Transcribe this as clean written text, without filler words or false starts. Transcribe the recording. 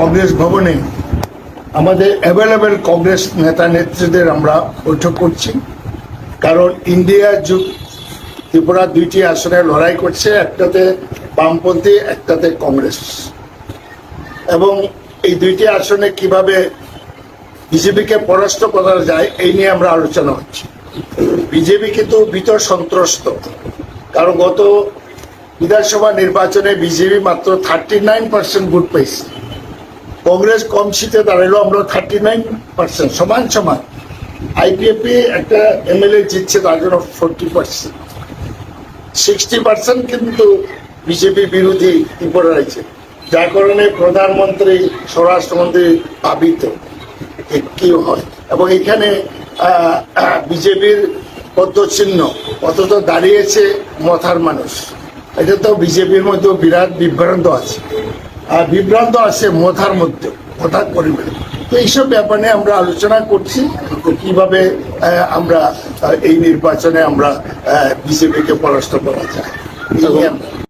কংগ্রেস ভবনে আমাদের অ্যাভেলেবেল কংগ্রেস নেতা নেত্রীদের আমরা বৈঠক করছি, কারণ ইন্ডিয়া ত্রিপুরা দুইটি আসনে লড়াই করছে, একটাতে বামপন্থী, একটাতে কংগ্রেস, এবং এই দুইটি আসনে কিভাবে বিজেপিকে পরাস্ত করা যায় এই নিয়ে আমরা আলোচনা হচ্ছে। বিজেপি কিন্তু ভীত সন্ত্রস্ত, কারণ গত বিধানসভা নির্বাচনে বিজেপি মাত্র 39% ভোট পাইছে, কংগ্রেস কম সিটে দাঁড়াইলো, আমরা 39%, সমান সমান। আইপিএফি একটা এমএলএ জিতছে, তার জন্য 40%, 60% কিন্তু বিজেপি বিরোধী ত্রিপুরা রয়েছে, যার কারণে প্রধানমন্ত্রী, স্বরাষ্ট্রমন্ত্রী ভাবিত কি হয়। এবং এখানে বিজেপির পদ্মচিহ্ন অথচ দাঁড়িয়েছে মথার মানুষ। এটা তো বিজেপির মধ্যে বিরাট বিভ্রান্ত আছে, আর বিভ্রান্ত আছে মথার মধ্যে, মথার পরিবার। তো এইসব ব্যাপার নিয়ে আমরা আলোচনা করছি, কিভাবে আমরা এই নির্বাচনে আমরা বিজেপিকে পরাস্ত করা যায়।